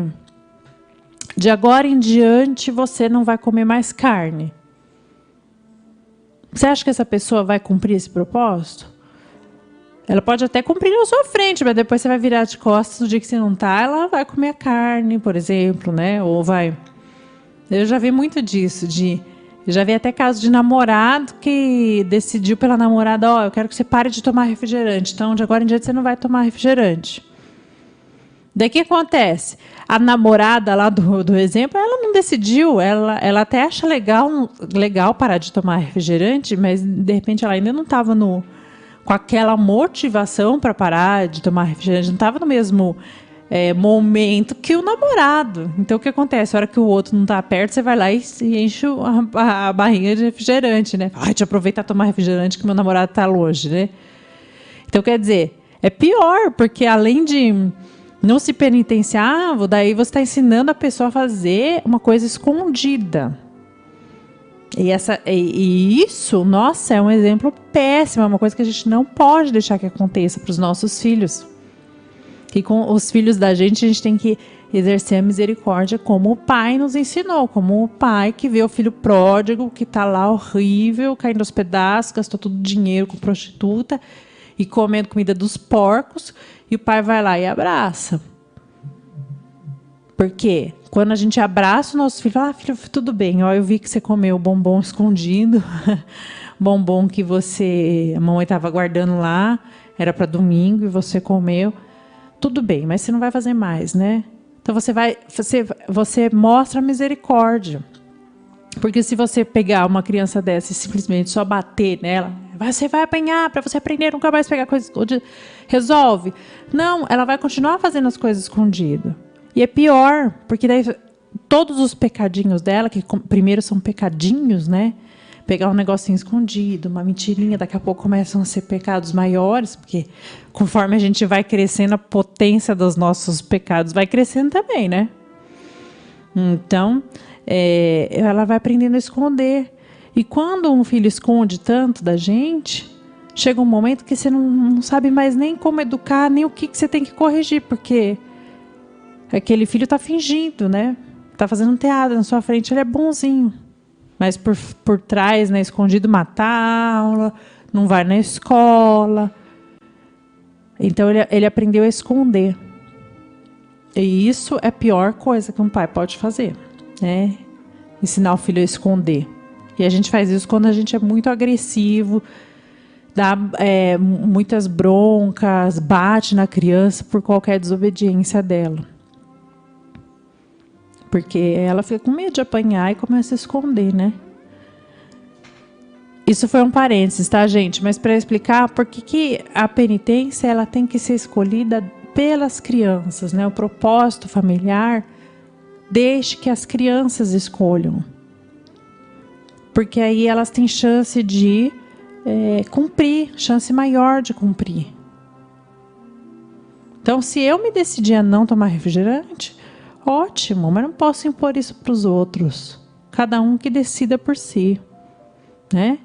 de agora em diante você não vai comer mais carne. Você acha que essa pessoa vai cumprir esse propósito? Ela pode até cumprir na sua frente, mas depois você vai virar de costas no dia que você não está, ela vai comer a carne, por exemplo, né? Ou vai... Eu já vi muito disso, eu já vi até caso de namorado que decidiu pela namorada, eu quero que você pare de tomar refrigerante, então de agora em diante você não vai tomar refrigerante. Daí o que acontece? A namorada lá do exemplo, ela não decidiu, ela até acha legal parar de tomar refrigerante, mas de repente ela ainda não estava com aquela motivação para parar de tomar refrigerante, não estava no mesmo momento que o namorado. Então o que acontece? A hora que o outro não está perto, você vai lá e enche a barrinha de refrigerante, né? Deixa eu aproveitar e tomar refrigerante que meu namorado está longe, né? Então quer dizer, é pior, porque além de não se penitenciar, daí você está ensinando a pessoa a fazer uma coisa escondida. E isso, nossa, é um exemplo péssimo, é uma coisa que a gente não pode deixar que aconteça para os nossos filhos. E com os filhos da gente, a gente tem que exercer a misericórdia como o pai nos ensinou, como o pai que vê o filho pródigo, que está lá horrível, caindo aos pedaços, gastou todo o dinheiro com prostituta e comendo comida dos porcos, e o pai vai lá e abraça. Por quê? Quando a gente abraça o nosso filho, fala, filho, tudo bem, eu vi que você comeu bombom escondido, bombom que a mamãe estava guardando lá, era para domingo e você comeu. Tudo bem, mas você não vai fazer mais, né? Então você mostra a misericórdia. Porque se você pegar uma criança dessa e simplesmente só bater nela, você vai apanhar para você aprender, nunca mais pegar coisa escondida. Resolve. Não, ela vai continuar fazendo as coisas escondidas. E é pior, porque daí todos os pecadinhos dela, que primeiro são pecadinhos, né? Pegar um negocinho escondido, uma mentirinha, daqui a pouco começam a ser pecados maiores, porque conforme a gente vai crescendo, a potência dos nossos pecados vai crescendo também, né? Então, ela vai aprendendo a esconder. E quando um filho esconde tanto da gente, chega um momento que você não sabe mais nem como educar, nem o que você tem que corrigir, porque aquele filho está fingindo, né? Está fazendo um teatro na sua frente, ele é bonzinho. Mas por trás, né, escondido, mata a aula, não vai na escola. Então ele aprendeu a esconder. E isso é a pior coisa que um pai pode fazer, né? Ensinar o filho a esconder. E a gente faz isso quando a gente é muito agressivo, dá muitas broncas, bate na criança por qualquer desobediência dela. Porque ela fica com medo de apanhar e começa a esconder, né? Isso foi um parênteses, tá, gente? Mas para explicar por que a penitência ela tem que ser escolhida pelas crianças, né? O propósito familiar, deixe que as crianças escolham. Porque aí elas têm chance de cumprir, chance maior de cumprir. Então, se eu me decidir a não tomar refrigerante, ótimo, mas não posso impor isso para os outros. Cada um que decida por si, né?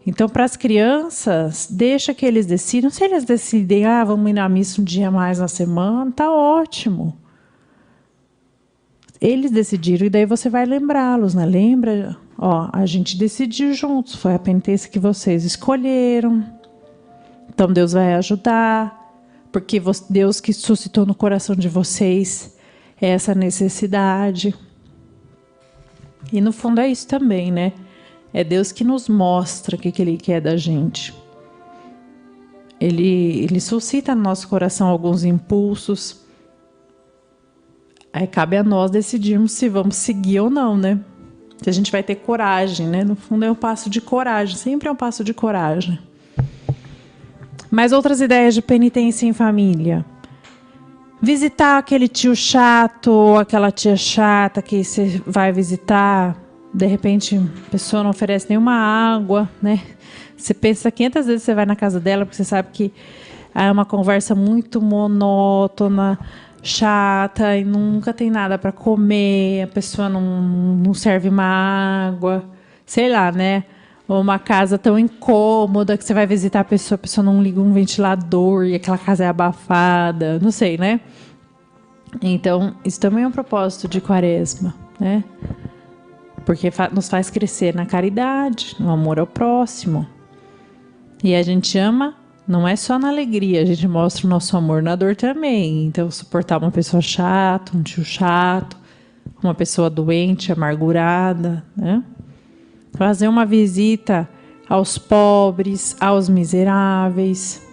Então, para as crianças, deixa que eles decidam. Se eles decidem, vamos ir na missa um dia mais na semana, tá ótimo. Eles decidiram, e daí você vai lembrá-los, né? Lembra, a gente decidiu juntos, foi a penitência que vocês escolheram. Então, Deus vai ajudar, porque Deus que suscitou no coração de vocês essa necessidade. E no fundo é isso também, né? É Deus que nos mostra o que Ele quer da gente. Ele suscita no nosso coração alguns impulsos. Aí cabe a nós decidirmos se vamos seguir ou não, né? Se a gente vai ter coragem, né? No fundo é um passo de coragem, sempre é um passo de coragem. Mas outras ideias de penitência em família. Visitar aquele tio chato ou aquela tia chata que você vai visitar, de repente a pessoa não oferece nenhuma água, né? Você pensa 500 vezes que você vai na casa dela, porque você sabe que é uma conversa muito monótona, chata, e nunca tem nada para comer, a pessoa não serve uma água, sei lá, né? Ou uma casa tão incômoda que você vai visitar a pessoa não liga um ventilador e aquela casa é abafada, não sei, né? Então, isso também é um propósito de Quaresma, né? Porque nos faz crescer na caridade, no amor ao próximo. E a gente ama, não é só na alegria, a gente mostra o nosso amor na dor também. Então, suportar uma pessoa chata, um tio chato, uma pessoa doente, amargurada, né? Fazer uma visita aos pobres, aos miseráveis,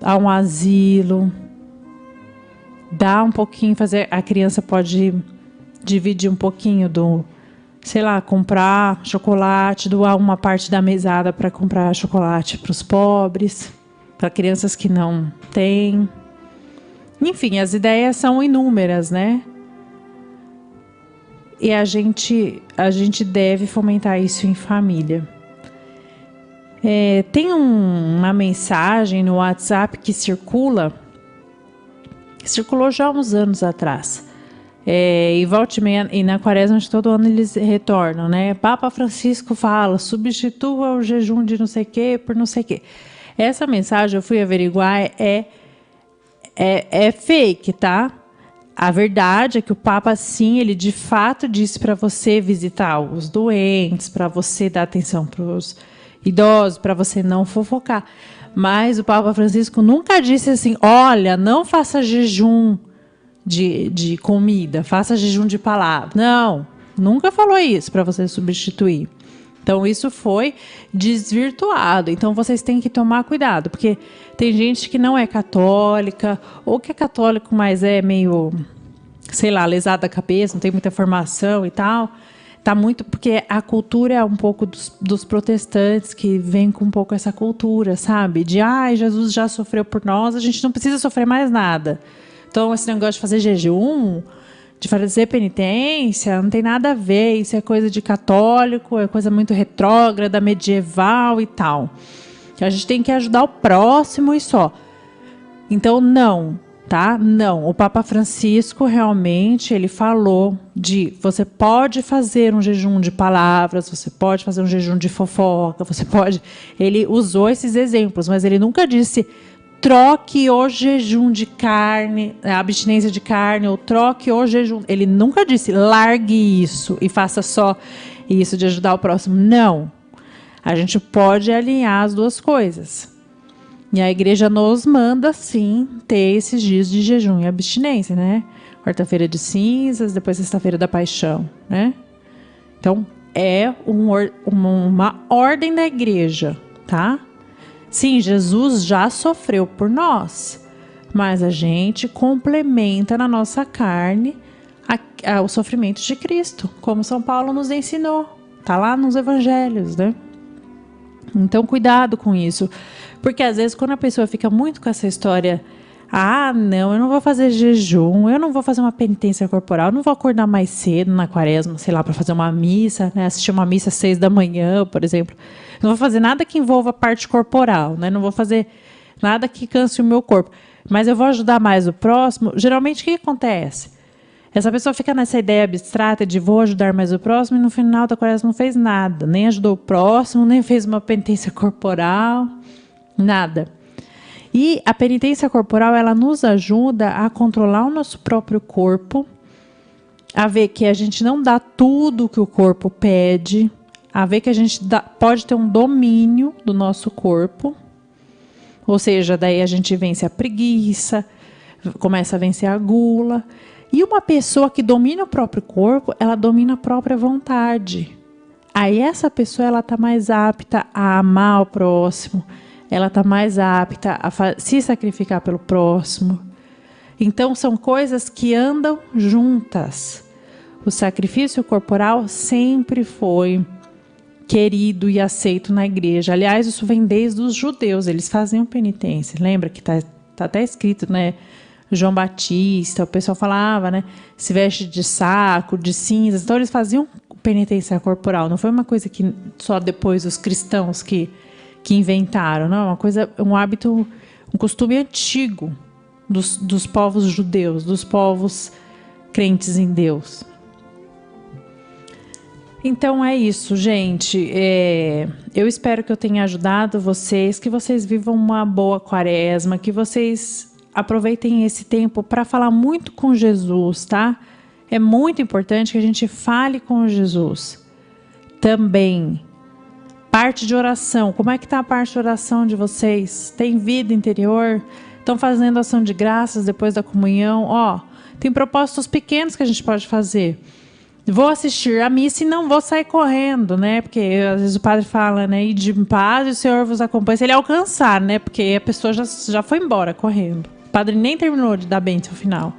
a um asilo. Dar um pouquinho, a criança pode dividir um pouquinho sei lá, comprar chocolate, doar uma parte da mesada para comprar chocolate para os pobres, para crianças que não têm. Enfim, as ideias são inúmeras, né? E a gente deve fomentar isso em família. Tem uma mensagem no WhatsApp que circulou já há uns anos atrás. E volta e meia, e na Quaresma de todo ano eles retornam, né? Papa Francisco fala, substitua o jejum de não sei o quê por não sei o quê. Essa mensagem, eu fui averiguar, é fake, tá? A verdade é que o Papa, sim, ele de fato disse para você visitar os doentes, para você dar atenção para os idosos, para você não fofocar. Mas o Papa Francisco nunca disse assim, olha, não faça jejum de comida, faça jejum de palavra. Não, nunca falou isso para você substituir. Então, isso foi desvirtuado. Então, vocês têm que tomar cuidado, porque tem gente que não é católica, ou que é católico, mas é meio, sei lá, lesado da cabeça, não tem muita formação e tal. Tá muito, porque a cultura é um pouco dos protestantes, que vem com um pouco essa cultura, sabe? De, Jesus já sofreu por nós, a gente não precisa sofrer mais nada. Então, esse negócio de fazer jejum, de fazer penitência, não tem nada a ver. Isso é coisa de católico, é coisa muito retrógrada, medieval e tal. A gente tem que ajudar o próximo e só. Então, não, tá? Não. O Papa Francisco, realmente, ele falou você pode fazer um jejum de palavras, você pode fazer um jejum de fofoca, você pode... Ele usou esses exemplos, mas ele nunca disse... troque o jejum de carne, a abstinência de carne, ou troque o jejum. Ele nunca disse, largue isso e faça só isso de ajudar o próximo. Não. A gente pode alinhar as duas coisas. E a igreja nos manda, sim, ter esses dias de jejum e abstinência, né? Quarta-feira de cinzas, depois sexta-feira da paixão, né? Então, é uma ordem da igreja, tá? Sim, Jesus já sofreu por nós, mas a gente complementa na nossa carne o sofrimento de Cristo, como São Paulo nos ensinou. Está lá nos evangelhos, né? Então, cuidado com isso. Porque, às vezes, quando a pessoa fica muito com essa história... não, eu não vou fazer jejum, eu não vou fazer uma penitência corporal, eu não vou acordar mais cedo na Quaresma, sei lá, para fazer uma missa, né? Assistir uma missa às 6 da manhã, por exemplo. Não vou fazer nada que envolva a parte corporal, né? Não vou fazer nada que canse o meu corpo. Mas eu vou ajudar mais o próximo. Geralmente, o que acontece? Essa pessoa fica nessa ideia abstrata de vou ajudar mais o próximo e no final da Quaresma não fez nada. Nem ajudou o próximo, nem fez uma penitência corporal, nada. E a penitência corporal, ela nos ajuda a controlar o nosso próprio corpo, a ver que a gente não dá tudo que o corpo pede, a ver que a gente pode ter um domínio do nosso corpo, ou seja, daí a gente vence a preguiça, começa a vencer a gula. E uma pessoa que domina o próprio corpo, ela domina a própria vontade. Aí essa pessoa, ela está mais apta a amar o próximo, ela está mais apta a se sacrificar pelo próximo. Então, são coisas que andam juntas. O sacrifício corporal sempre foi querido e aceito na igreja. Aliás, isso vem desde os judeus, eles faziam penitência. Lembra que está até escrito, né? João Batista, o pessoal falava, né? Se veste de saco, de cinzas. Então, eles faziam penitência corporal. Não foi uma coisa que só depois os cristãos que inventaram, não. É uma coisa, um hábito, um costume antigo dos povos judeus, dos povos crentes em Deus. Então é isso, gente. Eu espero que eu tenha ajudado vocês, que vocês vivam uma boa quaresma, que vocês aproveitem esse tempo para falar muito com Jesus, tá? É muito importante que a gente fale com Jesus. Também, parte de oração. Como é que tá a parte de oração de vocês? Tem vida interior? Estão fazendo ação de graças depois da comunhão? Tem propósitos pequenos que a gente pode fazer. Vou assistir a missa e não vou sair correndo, né? Porque às vezes o padre fala, né? Ide em paz e o Senhor vos acompanha. Se ele alcançar, né? Porque a pessoa já foi embora correndo. O padre nem terminou de dar bênção ao final,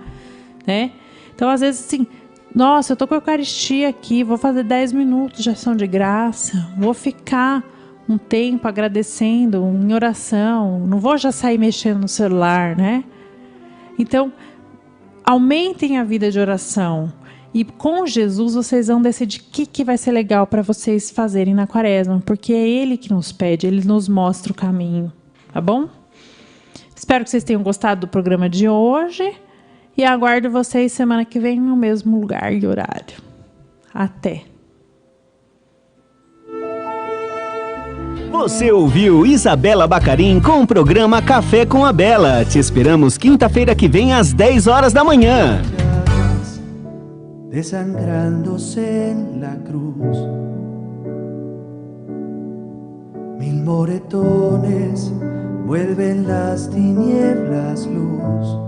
né? Então, às vezes, assim, nossa, eu tô com a Eucaristia aqui, vou fazer 10 minutos de ação de graça, vou ficar um tempo agradecendo, em oração, não vou já sair mexendo no celular, né? Então, aumentem a vida de oração. E com Jesus vocês vão decidir o que vai ser legal para vocês fazerem na quaresma, porque é Ele que nos pede, Ele nos mostra o caminho, tá bom? Espero que vocês tenham gostado do programa de hoje e aguardo vocês semana que vem no mesmo lugar e horário. Até! Você ouviu Isabela Bacarin com o programa Café com a Bela. Te esperamos quinta-feira que vem às 10 horas da manhã. Desangrándose en la cruz, 1000 moretones vuelven las tinieblas luz.